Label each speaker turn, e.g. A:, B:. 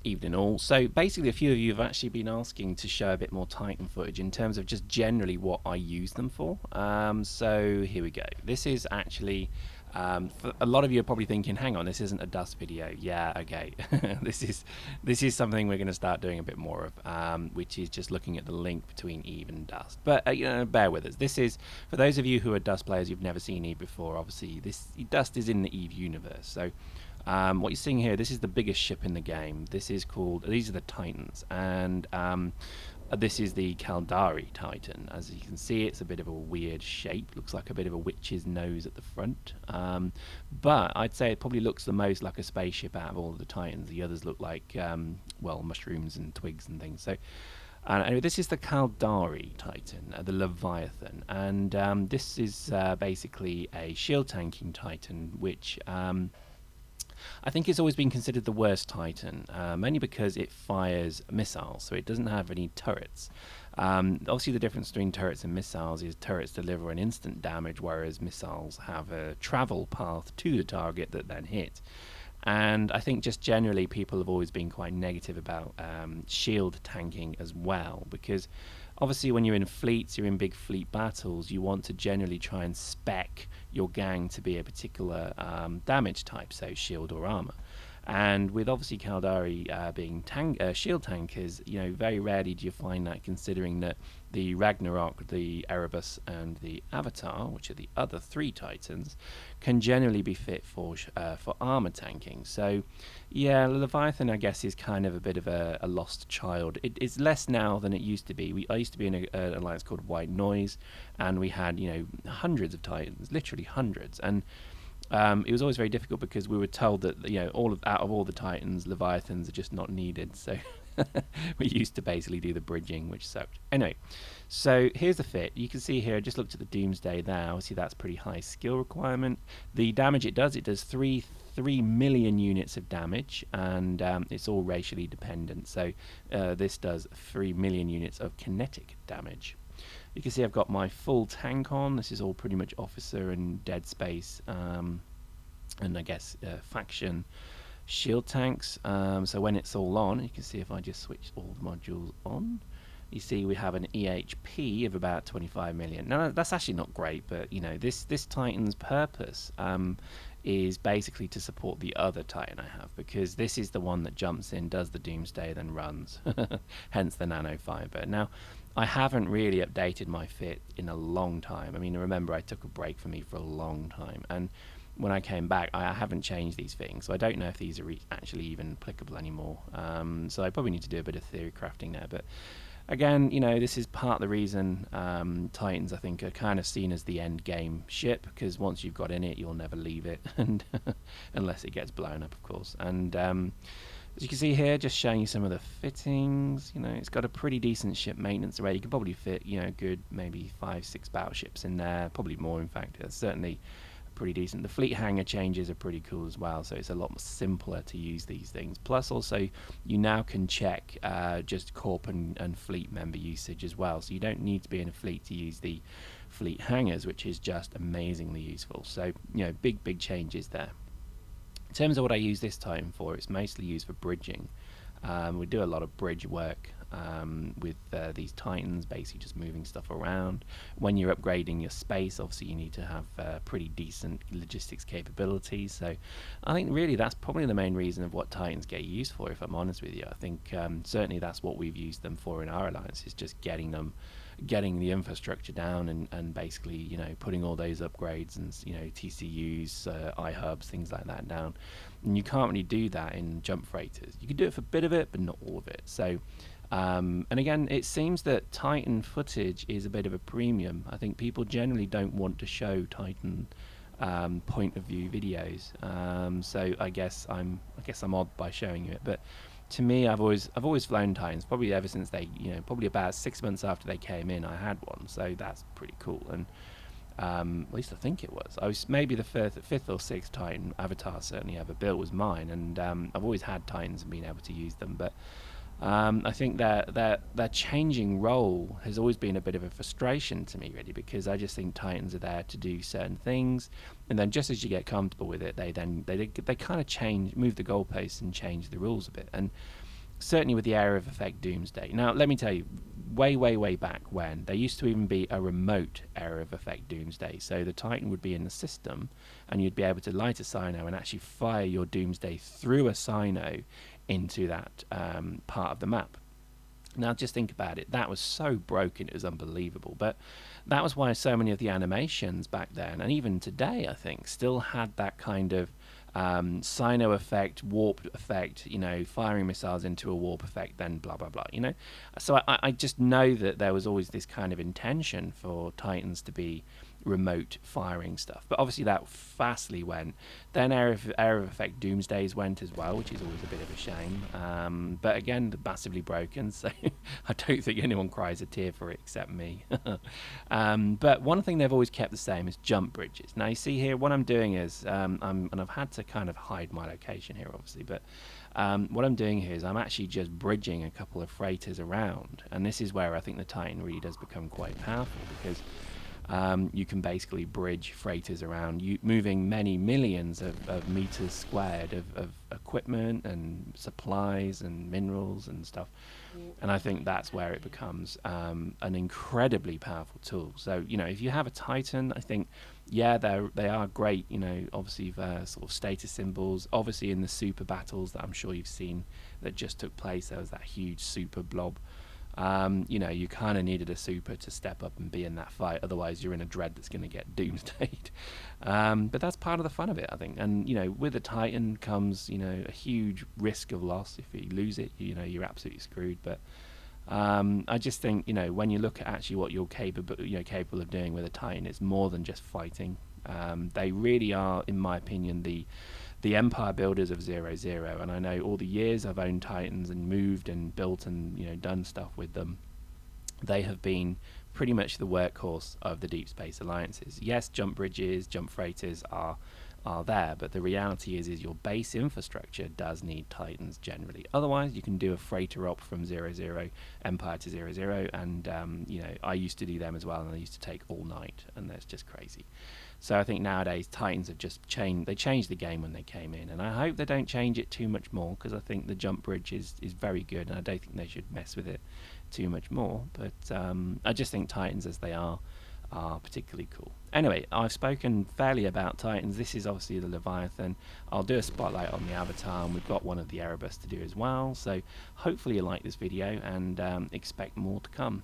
A: Evening all. So basically a few of you have actually been asking to show a bit more Titan footage in terms of just generally what I use them for. So here we go. This is actually, for a lot of you are probably thinking, hang on, this isn't a dust video. Yeah, okay. this is something we're going to start doing a bit more of, which is just looking at the link between Eve and dust. But bear with us. This is, for those of you who are dust players, you've never seen Eve before, obviously this dust is in the Eve universe. So what you're seeing here, this is the biggest ship in the game. These are the Titans, and this is the Caldari Titan. As you can see, it's a bit of a weird shape. Looks like a bit of a witch's nose at the front. But I'd say it probably looks the most like a spaceship out of all of the Titans. The others look like, well, mushrooms and twigs and things. So anyway, this is the Caldari Titan, the Leviathan. And this is basically a shield tanking Titan, which I think it's always been considered the worst Titan, mainly because it fires missiles, so it doesn't have any turrets. Obviously the difference between turrets and missiles is turrets deliver an instant damage, whereas missiles have a travel path to the target that then hit. And I think just generally people have always been quite negative about shield tanking as well, because obviously when you're in fleets, you're in big fleet battles, you want to generally try and spec your gang to be a particular damage type, so shield or armor. And with obviously Caldari being shield tankers, very rarely do you find that, considering that the Ragnarok, the Erebus, and the Avatar, which are the other three Titans, can generally be fit for armor tanking. So, yeah, Leviathan, I guess, is kind of a bit of a lost child. It's less now than it used to be. I used to be in an alliance called White Noise, and we had hundreds of Titans, literally hundreds, and it was always very difficult because we were told that out of all the Titans, Leviathans are just not needed. So we used to basically do the bridging, which sucked. Anyway, so here's the fit. You can see here, I just looked at the Doomsday there. Obviously, that's pretty high skill requirement. The damage it does 3 million units of damage, and it's all racially dependent. So this does 3 million units of kinetic damage. You can see I've got my full tank on. This is all pretty much officer and dead space, and I guess faction shield tanks. So when it's all on, you can see if I just switch all the modules on, you see we have an EHP of about 25 million. Now that's actually not great, but this Titan's purpose is basically to support the other Titan I have, because this is the one that jumps in, does the Doomsday, then runs. Hence the nanofiber. Now, I haven't really updated my fit in a long time. I mean, remember, I took a break for me for a long time, and when I came back, I haven't changed these things, so I don't know if these are actually even applicable anymore. So I probably need to do a bit of theory crafting there. But again, this is part of the reason Titans, I think, are kind of seen as the end game ship, because once you've got in it, you'll never leave it, and unless it gets blown up, of course. And as you can see here, just showing you some of the fittings. It's got a pretty decent ship maintenance array. You could probably fit, good maybe 5-6 battleships in there, probably more. In fact, it's certainly pretty decent. The fleet hangar changes are pretty cool as well, so it's a lot more simpler to use these things. Plus, also, you now can check just corp and fleet member usage as well, so you don't need to be in a fleet to use the fleet hangars, which is just amazingly useful. So, big changes there. In terms of what I use this Titan for, it's mostly used for bridging. We do a lot of bridge work with these Titans, basically just moving stuff around. When you're upgrading your space, obviously you need to have pretty decent logistics capabilities. So I think really that's probably the main reason of what Titans get used for, if I'm honest with you. I think certainly that's what we've used them for in our alliance, is just getting the infrastructure down and basically putting all those upgrades and TCUs, iHubs, things like that down. And you can't really do that in jump freighters. You can do it for a bit of it, but not all of it. So and again, it seems that Titan footage is a bit of a premium. I think people generally don't want to show Titan point of view videos. So I guess I'm odd by showing you it, but to me, I've always flown Titans, probably ever since they, probably about 6 months after they came in, I had one, so that's pretty cool. And at least I think it was. I was maybe the fifth or sixth Titan Avatar certainly ever built was mine, and I've always had Titans and been able to use them, but I think their changing role has always been a bit of a frustration to me, really, because I just think Titans are there to do certain things, and then just as you get comfortable with it, they kind of move the goalposts and change the rules a bit. And certainly with the area of effect Doomsday. Now, let me tell you, way back when, there used to even be a remote area of effect Doomsday. So the Titan would be in the system, and you'd be able to light a Cyno and actually fire your Doomsday through a Cyno into that part of the map. Now, just think about it. That was so broken, it was unbelievable. But that was why so many of the animations back then, and even today, I think, still had that kind of Cyno effect, warp effect, you know, firing missiles into a warp effect, then blah, blah, blah, you know. So I just know that there was always this kind of intention for Titans to be remote firing stuff. But obviously that fastly went. Then area of effect Doomsdays went as well, which is always a bit of a shame. But again, massively broken, so I don't think anyone cries a tear for it except me. But one thing they've always kept the same is jump bridges. Now you see here, what I'm doing is, and I've had to kind of hide my location here obviously, but what I'm doing here is I'm actually just bridging a couple of freighters around, and this is where I think the Titan really does become quite powerful, because you can basically bridge freighters around, moving many millions of meters squared of equipment and supplies and minerals and stuff. And I think that's where it becomes an incredibly powerful tool. So, you know, if you have a Titan, I think, yeah, they are great, you know, obviously for sort of status symbols. Obviously in the super battles that I'm sure you've seen that just took place, there was that huge super blob. You know, you kind of needed a super to step up and be in that fight. Otherwise, you're in a dread that's going to get doomsdayed. But that's part of the fun of it, I think. And, you know, with a Titan comes, you know, a huge risk of loss. If you lose it, you know, you're absolutely screwed. But I just think, you know, when you look at actually what you're capable of doing with a Titan, it's more than just fighting. They really are, in my opinion, the empire builders of 0-0, and I know all the years I've owned Titans and moved and built and, you know, done stuff with them, they have been pretty much the workhorse of the deep space alliances. Yes, jump bridges, jump freighters are there, but the reality is your base infrastructure does need Titans generally. Otherwise, you can do a freighter op from 0-0 Empire to 0-0, and you know, I used to do them as well, and they used to take all night, and that's just crazy. So I think nowadays Titans have just changed. They changed the game when they came in, and I hope they don't change it too much more, because I think the jump bridge is very good, and I don't think they should mess with it too much more. But I just think Titans as they are particularly cool. Anyway, I've spoken fairly about Titans. This is obviously the Leviathan. I'll do a spotlight on the Avatar, and we've got one of the Erebus to do as well. So hopefully you like this video, and expect more to come.